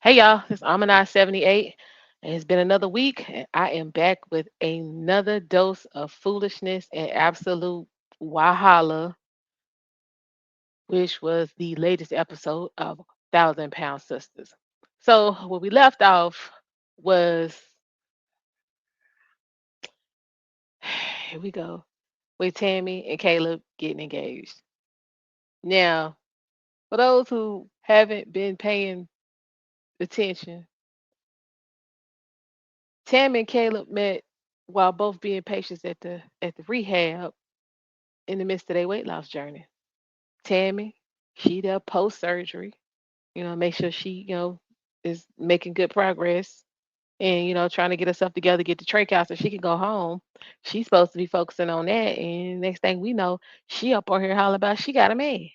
Hey y'all, it's Amani 78, and it's been another week, and I am back with another dose of foolishness and absolute wahala, which was the latest episode of Thousand Pound Sisters. So where we left off was here we go with Tammy and Caleb getting engaged. Now, for those who haven't been paying attention, Tammy and Caleb met while both being patients at the rehab in the midst of their weight loss journey. Tammy, she there post surgery, make sure she, is making good progress and, trying to get herself together, get the trach out so she can go home. She's supposed to be focusing on that. And next thing we know, she up on here hollering about she got a man.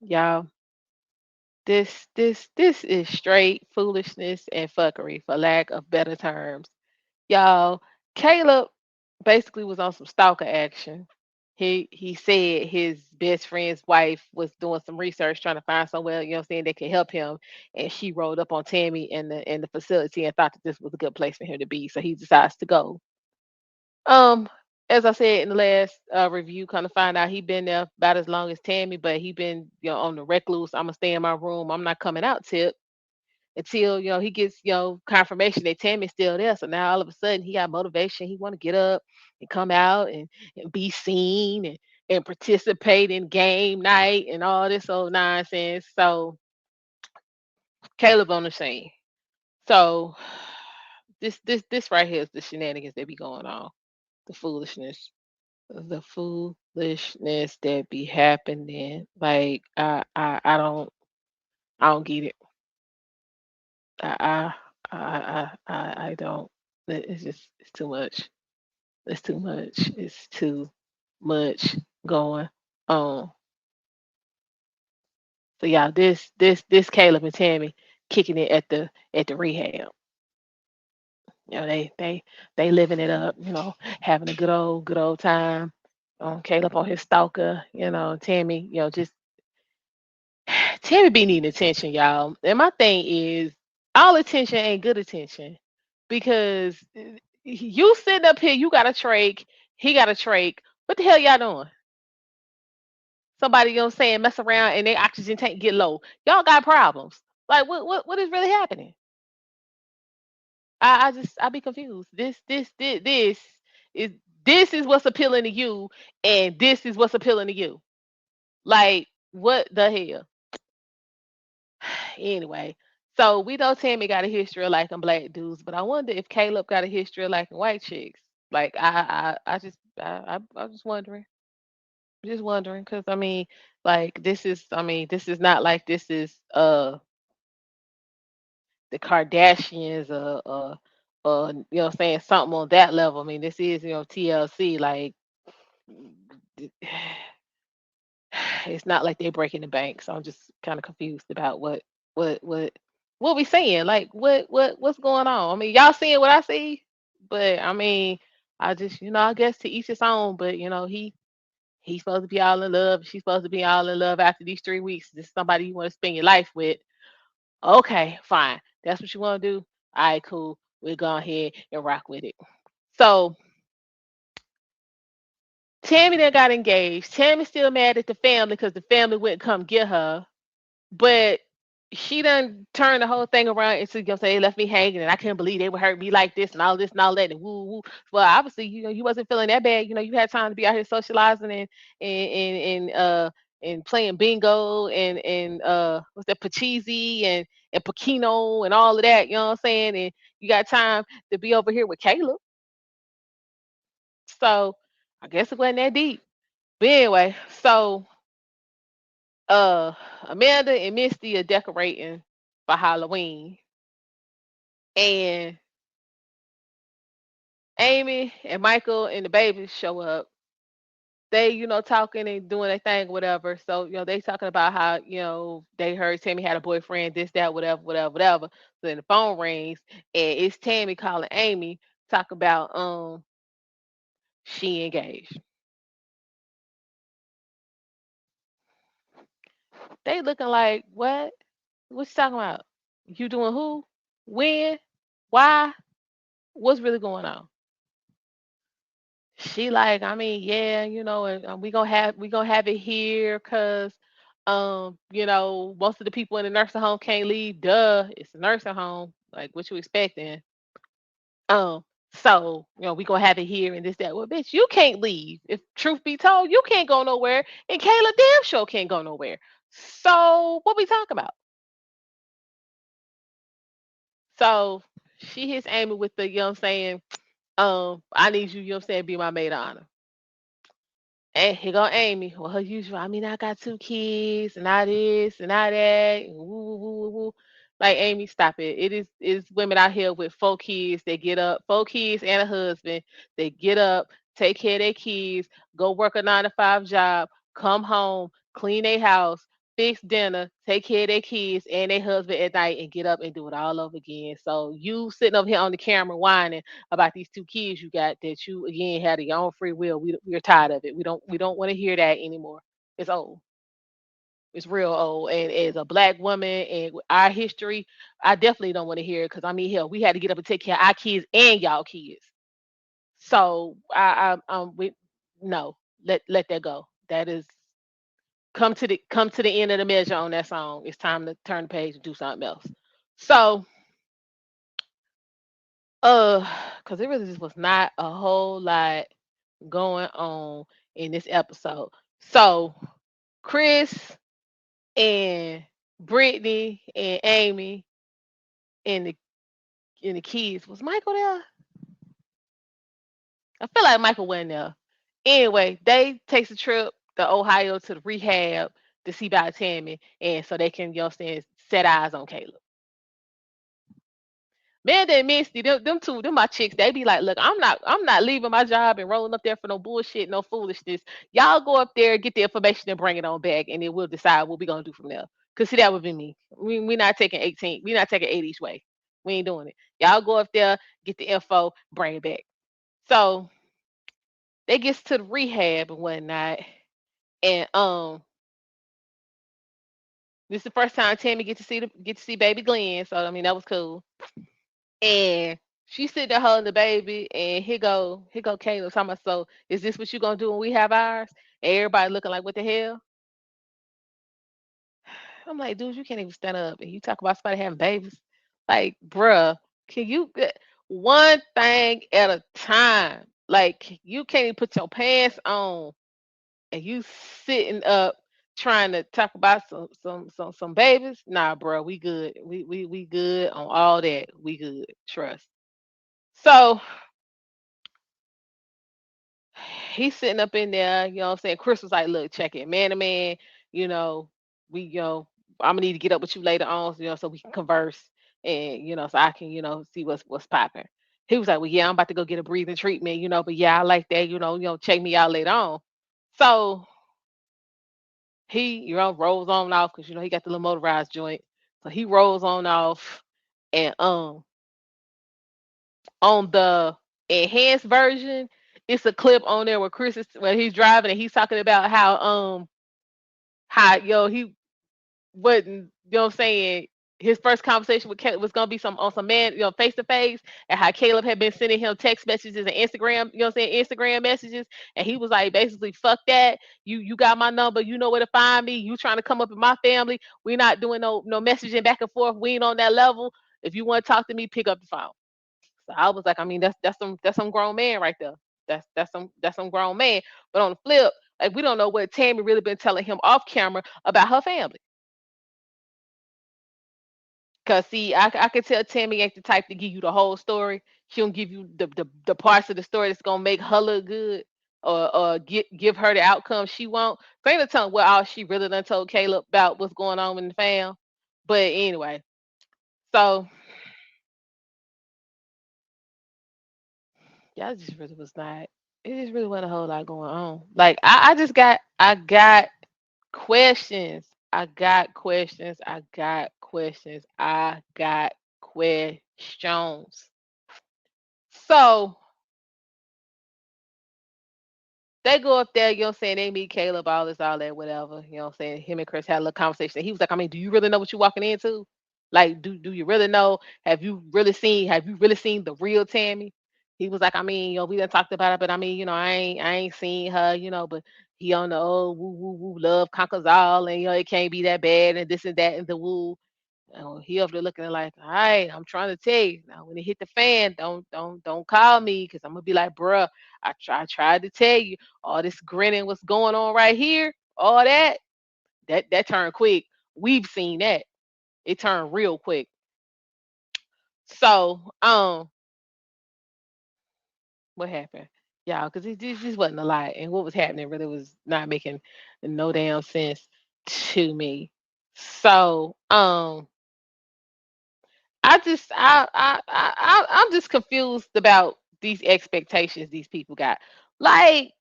Y'all, this is straight foolishness and fuckery for lack of better terms. Y'all, Caleb basically was on some stalker action. He said his best friend's wife was doing some research trying to find somewhere, saying they could help him. And she rolled up on Tammy in the facility and thought that this was a good place for him to be. So he decides to go. Um, as I said in the last review, kind of find out he been there about as long as Tammy, but he been, on the recluse. I'm gonna stay in my room. I'm not coming out tip until he gets confirmation that Tammy's still there. So now all of a sudden he got motivation. He want to get up and come out and be seen and participate in game night and all this old nonsense. So Caleb on the scene. So this right here is the shenanigans that be going on, the foolishness, that be happening. Like I don't get it. I I don't. It's just it's too much. It's too much. It's too much going on. So yeah, this Caleb and Tammy kicking it at the rehab. They living it up. Having a good old time. Caleb on his stalker. Tammy. Just Tammy be needing attention, y'all. And my thing is, all attention ain't good attention because you sitting up here, you got a trach, he got a trach. What the hell y'all doing? Somebody, saying mess around and their oxygen tank get low. Y'all got problems. Like what is really happening? I be confused. Is this is what's appealing to you, and this is what's appealing to you. Like what the hell? Anyway, so we know Tammy got a history of liking black dudes, but I wonder if Caleb got a history of liking white chicks. Like I'm just wondering. Just wondering, because I mean, like this is not like this is the Kardashians saying something on that level. I mean, this is TLC. Like it's not like they're breaking the bank. So I'm just kind of confused about what what what we seeing. Like what's going on? I mean, y'all seeing what I see, but I mean, I just I guess to each his own. But he's supposed to be all in love. She's supposed to be all in love after these 3 weeks. This is somebody you want to spend your life with. Okay, fine. That's what you want to do. All right, cool. We'll go ahead and rock with it. So Tammy then got engaged. Tammy's still mad at the family because the family wouldn't come get her. But she done turned the whole thing around into say they left me hanging and I couldn't believe they would hurt me like this and all that and woo woo. Well, obviously, you wasn't feeling that bad. You had time to be out here socializing and playing bingo and what's that Pachisi and Pacino and all of that, you know what I'm saying? And you got time to be over here with Caleb. So I guess it wasn't that deep. But anyway, so uh Amanda and Misty are decorating for Halloween. And Amy and Michael and the babies show up. They, talking and doing their thing, whatever. So, they talking about how, they heard Tammy had a boyfriend, this, that, whatever, whatever, whatever. So then the phone rings and it's Tammy calling Amy, talk about she engaged. They looking like, what? What you talking about? You doing who? When? Why? What's really going on? She like, I mean, yeah, and we gonna have it here because, most of the people in the nursing home can't leave. Duh, it's a nursing home. Like, what you expecting? Um, so we gonna have it here and this that. Well, bitch, you can't leave. If truth be told, you can't go nowhere, and Kayla damn sure can't go nowhere. So what we talking about? So she hits Amy with the, saying, I need you, saying, be my maid of honor. And here go Amy. Well, her usual. I mean, I got two kids, and I this, and I that, and woo, woo, woo, woo, woo. Like Amy, stop it. It is women out here with 4 kids. They get up, 4 kids and a husband. They get up, take care of their kids, go work a 9 to 5 job, come home, clean their house, fix dinner, take care of their kids and their husband at night, and get up and do it all over again. So you sitting up here on the camera whining about these 2 kids you got that you again had of your own free will. We're tired of it. We don't want to hear that anymore. It's old. It's real old. And as a black woman and with our history, I definitely don't want to hear it because I mean, hell, we had to get up and take care of our kids and y'all kids. So we no, let that go. That is come to the end of the measure on that song. It's time to turn the page and do something else. So uh, because it really just was not a whole lot going on in this episode. So Chris and Brittany and Amy and the kids, was Michael there? I feel like Michael wasn't there. Anyway, they takes a trip to Ohio to the rehab to see about Tammy, and so they can, saying, set eyes on Caleb. Man, and Misty, them two, them my chicks. They be like, look, I'm not leaving my job and rolling up there for no bullshit, no foolishness. Y'all go up there, get the information, and bring it on back, and then we'll decide what we gonna do from there. Cause see, that would be me. We not taking 18. We not taking 8 each way. We ain't doing it. Y'all go up there, get the info, bring it back. So they gets to the rehab and whatnot, and this is the first time Tammy get to see baby Glenn. So I mean that was cool. And she sit there holding the baby, and here go Caleb talking about, so is this what you gonna do when we have ours? And everybody looking like, what the hell? I'm like, dude, you can't even stand up, and you talk about somebody having babies. Like, bruh, can you get one thing at a time? Like, you can't even put your pants on, and you sitting up trying to talk about some babies. Nah, bro, we good. We good on all that. We good. Trust. So he's sitting up in there, what I'm saying? Chris was like, look, check it, man to man, you know, we I'm gonna need to get up with you later on, so we can converse and so I can, see what's popping. He was like, well, yeah, I'm about to go get a breathing treatment, but yeah, I like that, check me out later on. So he, rolls on off because he got the little motorized joint. So he rolls on off, and on the enhanced version, it's a clip on there where Chris is when he's driving and he's talking about how he wasn't, what I'm saying, his first conversation with Caleb was gonna be some on some man, face to face, and how Caleb had been sending him text messages and Instagram, Instagram messages, and he was like, basically, fuck that. You got my number, you know where to find me. You trying to come up in my family. We're not doing no messaging back and forth. We ain't on that level. If you want to talk to me, pick up the phone. So I was like, I mean, that's some grown man right there. That's some grown man. But on the flip, like, we don't know what Tammy really been telling him off camera about her family. Cause see, I can tell Tammy ain't the type to give you the whole story. She don't give you the parts of the story that's gonna make her look good, or give her the outcome she want. So ain't no telling what all she really done told Caleb about what's going on in the fam. But anyway, so yeah, it just really was not. It just really wasn't a whole lot going on. Like I got questions. I got questions. I got questions. I got questions. So They go up there, you know what I'm saying? They meet Caleb, all that, whatever. You know what I'm saying? Him and Chris had a little conversation. He was like, I mean, do you really know what you're walking into? Like, do you really know? Have you really seen the real Tammy? He was like, I mean, we done talked about it, but I mean, I ain't seen her, but he on the old woo woo woo love conquers all, and it can't be that bad, and this and that and the woo. He over there looking like, all right, I'm trying to tell you. Now when it hit the fan, don't call me because I'm gonna be like, bruh, I tried to tell you all this grinning what's going on right here, all that turned quick. We've seen that. It turned real quick. So, what happened? Y'all, because it just wasn't a lot. And what was happening really was not making no damn sense to me. So, I'm just confused about these expectations these people got. Like,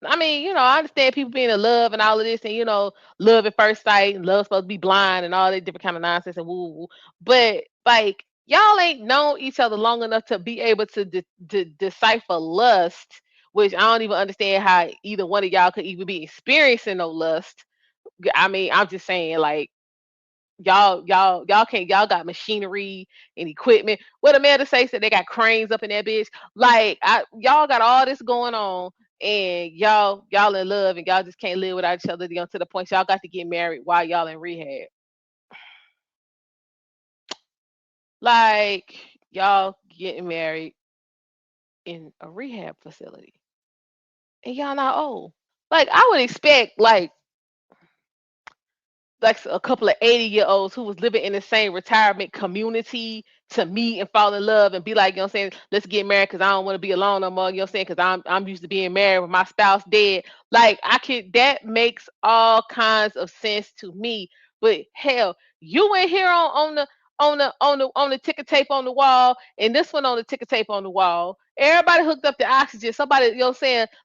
I mean, I understand people being in love and all of this, and love at first sight, and love supposed to be blind, and all that different kind of nonsense and woo woo. But like, y'all ain't known each other long enough to be able to decipher lust, which I don't even understand how either one of y'all could even be experiencing no lust. I mean, I'm just saying, like, y'all can't, y'all got machinery and equipment. What Amanda say said they got cranes up in that bitch. Like, y'all got all this going on, and y'all in love, and y'all just can't live without each other, to the point y'all got to get married while y'all in rehab. Like, y'all getting married in a rehab facility, and y'all not old. Like, I would expect like a couple of 80-year-olds who was living in the same retirement community to meet and fall in love and be like, let's get married because I don't want to be alone no more, because I'm used to being married with my spouse dead. Like, that makes all kinds of sense to me. But hell, you in here on the ticker tape on the wall, and this one on the ticker tape on the wall. Everybody hooked up to oxygen. Somebody,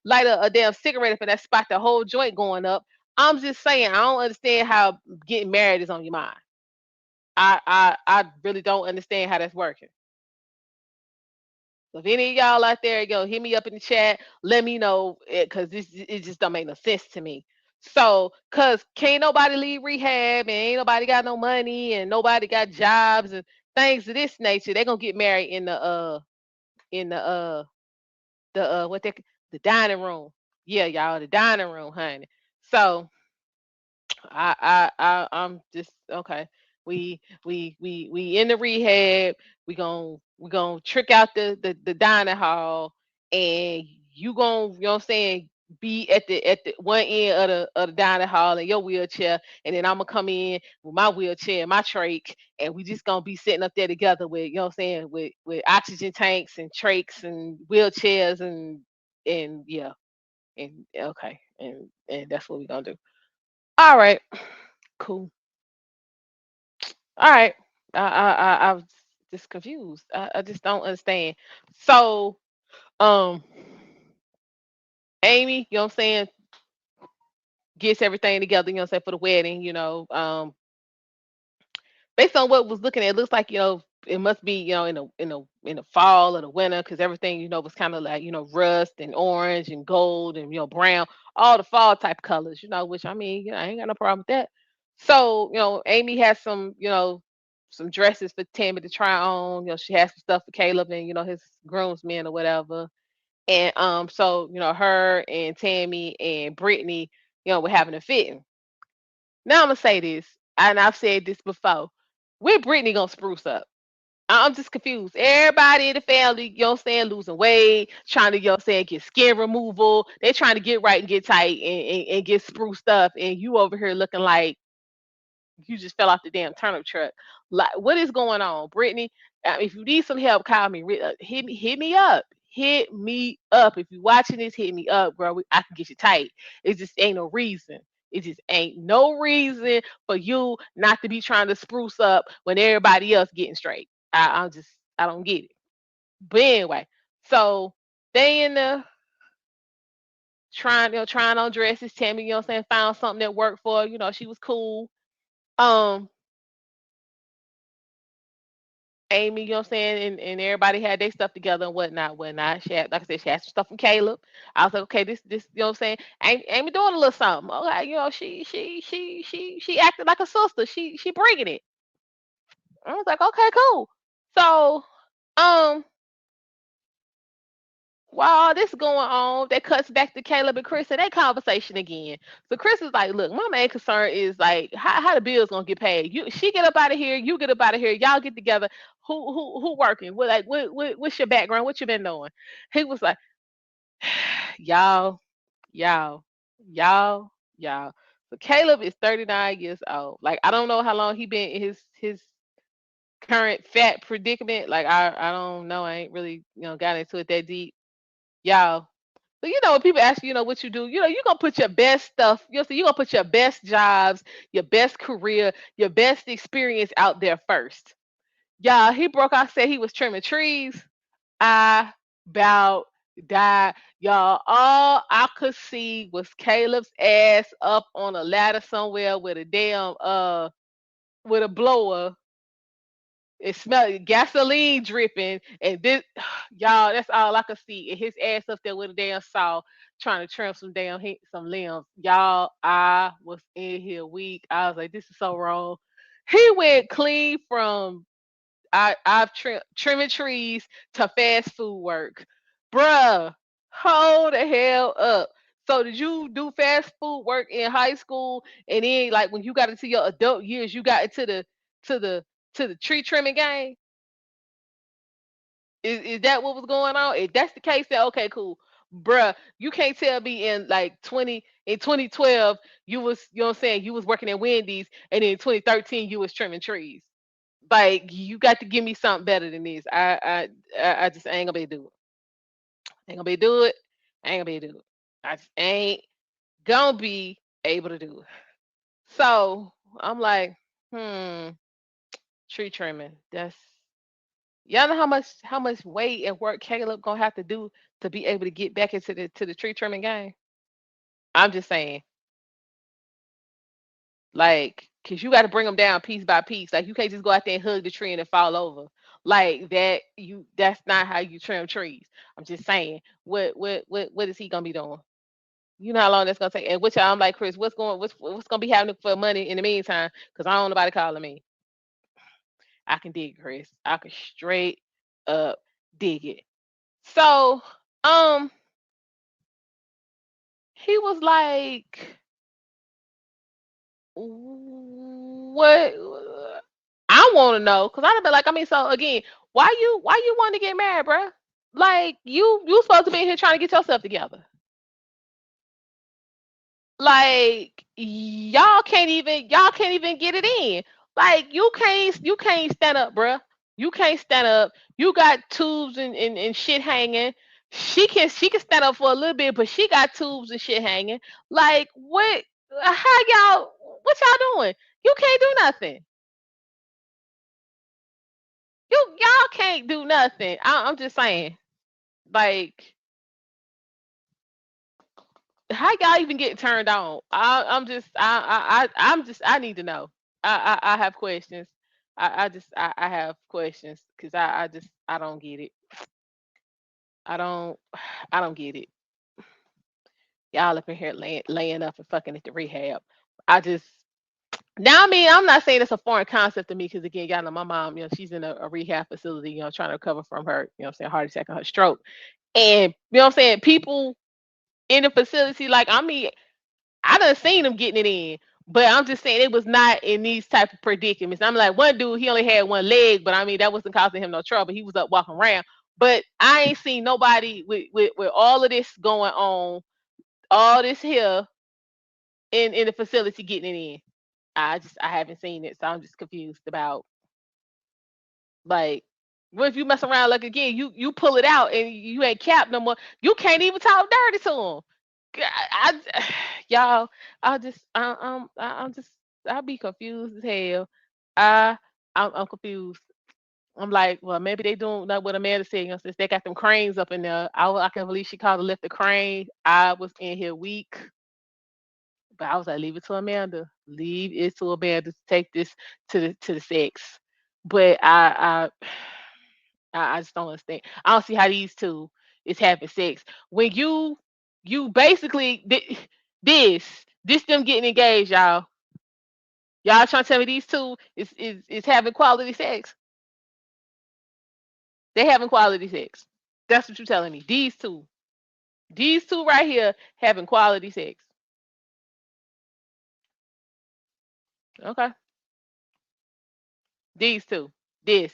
light a damn cigarette up in that spot, the whole joint going up. I'm just saying, I don't understand how getting married is on your mind. I really don't understand how that's working. So if any of y'all out there, hit me up in the chat, let me know, because it just don't make no sense to me. So, cause can't nobody leave rehab, and ain't nobody got no money, and nobody got jobs and things of this nature. They're gonna get married in the dining room. Yeah, y'all, the dining room, honey. So I'm just okay. We in the rehab. We gonna trick out the dining hall, and you gonna, what I'm saying, be at the one end of the dining hall in your wheelchair, and then I'm gonna come in with my wheelchair and my trach, and we just gonna be sitting up there together with, what I'm saying, with oxygen tanks and trachs and wheelchairs, and yeah, and okay, and that's what we gonna do. All right. Cool. All right. I was just confused. I just don't understand. So, um, Amy, you know what I'm saying, gets everything together, you know what I'm saying, for the wedding, based on what was looking at, it looks like, it must be, in the fall or the winter, because everything, was kind of like, rust and orange and gold and, brown, all the fall type colors, which, I mean, I ain't got no problem with that. So, Amy has some dresses for Tammy to try on. She has some stuff for Caleb and, his groomsmen or whatever. And so, her and Tammy and Brittany, were having a fitting. Now I'm gonna say this, and I've said this before. When Brittany gonna spruce up? I'm just confused. Everybody in the family, losing weight, trying to, get skin removal. They're trying to get right and get tight and get spruced up. And you over here looking like you just fell off the damn turnip truck. Like, what is going on, Brittany? If you need some help, call me. Hit me up. Hit me up. If you're watching this, hit me up, girl. I can get you tight. It just ain't no reason. It just ain't no reason for you not to be trying to spruce up when everybody else getting straight. I don't get it. But anyway, so they in the trying on dresses. Tammy, found something that worked for her. She was cool. Um, Amy, you know what I'm saying, and everybody had their stuff together and whatnot, whatnot. She had, like I said, she had some stuff from Caleb. I was like, okay, this, you know what I'm saying. Amy doing a little something. Okay, you know, she acted like a sister. She bringing it. I was like, okay, cool. So, um, while all this going on, that cuts back to Caleb and Chris and that conversation again. So Chris is like, look, my main concern is like how the bills gonna get paid. She get up out of here, you get up out of here, y'all get together. Who working? What's your background? What you been doing? He was like, y'all, y'all, y'all, y'all. So Caleb is 39 years old. Like I don't know how long he been in his current fat predicament. Like I don't know. I ain't really, got into it that deep. Y'all. So when people ask you, what you do, you're gonna put your best stuff, you're gonna put your best jobs, your best career, your best experience out there first. Y'all, he broke out, said he was trimming trees. I about died. Y'all, all I could see was Caleb's ass up on a ladder somewhere with a damn with a blower. It smelled gasoline dripping, and this, y'all, that's all I could see. And his ass up there with a damn saw, trying to trim some damn some limbs. Y'all, I was in here weak. I was like, this is so wrong. He went clean from trimming trees to fast food work, bruh. Hold the hell up. So did you do fast food work in high school, and then like when you got into your adult years, you got into the to the to the tree trimming game? Is that what was going on? If that's the case, then okay, cool. Bruh, you can't tell me in like 2012 you was, what I'm saying, you was working at Wendy's, and in 2013 you was trimming trees. Like you got to give me something better than this. I just ain't gonna be able to do it. Ain't gonna be able to do it. Ain't gonna be able to do it. I just ain't gonna be able to do it. So I'm like, hmm, tree trimming. That's y'all know how much weight and work Caleb gonna have to do to be able to get back into the tree trimming game. I'm just saying, like, cause you got to bring them down piece by piece. Like you can't just go out there and hug the tree and it fall over. Like that, that's not how you trim trees. I'm just saying, what is he gonna be doing? You know how long that's gonna take? And which I'm like, Chris, what's gonna be happening for money in the meantime? Cause I don't nobody calling me. I can dig, Chris. I can straight up dig it. So, um, he was like, "What?" I want to know because I'd be like, I mean, so again, why you want to get married, bruh? Like you supposed to be in here trying to get yourself together. Like y'all can't even get it in. Like you can't stand up, bruh. You can't stand up. You got tubes and shit hanging. She can stand up for a little bit, but she got tubes and shit hanging. Like what? How y'all? What y'all doing? You can't do nothing. Y'all can't do nothing. I'm just saying. Like how y'all even get turned on? I'm just I'm just I need to know. I have questions. I have questions because I don't get it. I don't I don't get it. Y'all up in here laying up and fucking at the rehab. I just now I mean I'm not saying it's a foreign concept to me because again y'all know my mom, she's in a rehab facility, trying to recover from her, what I'm saying, heart attack and her stroke. And what I'm saying, people in the facility, like I mean, I done seen them getting it in, but I'm just saying it was not in these type of predicaments. I'm like one dude, he only had one leg, but I mean that wasn't causing him no trouble. He was up walking around. But I ain't seen nobody with all of this going on, all this here in the facility getting it in. I haven't seen it, so I'm just confused about like what if you mess around like again, you pull it out and you ain't capped no more. You can't even talk dirty to him. Y'all, I'm just I'll be confused as hell. I I'm confused. I'm like, well, maybe they doing like what Amanda said, since they got them cranes up in there. I can't believe she called to lift the crane. I was in here weak, but I was like, leave it to Amanda. Leave it to Amanda to take this to the sex. But I I just don't understand. I don't see how these two is having sex when you basically this them getting engaged, y'all. Y'all trying to tell me these two is having quality sex? They having quality sex. That's what you're telling me. These two right here having quality sex. Okay, these two, this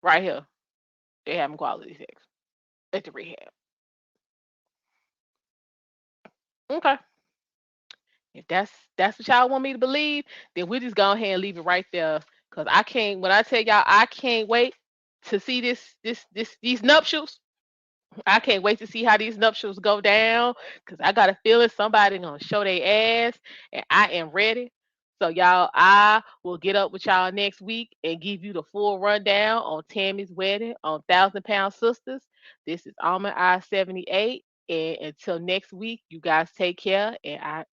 right here, they having quality sex at the rehab. Okay, if that's what y'all want me to believe, then we just go ahead and leave it right there. Cause I can't. When I tell y'all, I can't wait to see these nuptials. I can't wait to see how these nuptials go down because I got a feeling somebody gonna show their ass, and I am ready. So y'all, I will get up with y'all next week and give you the full rundown on Tammy's wedding on Thousand Pound Sisters. This is Almond I 78, and until next week, you guys take care. And I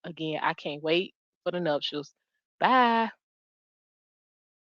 can't wait for the nuptials. Bye.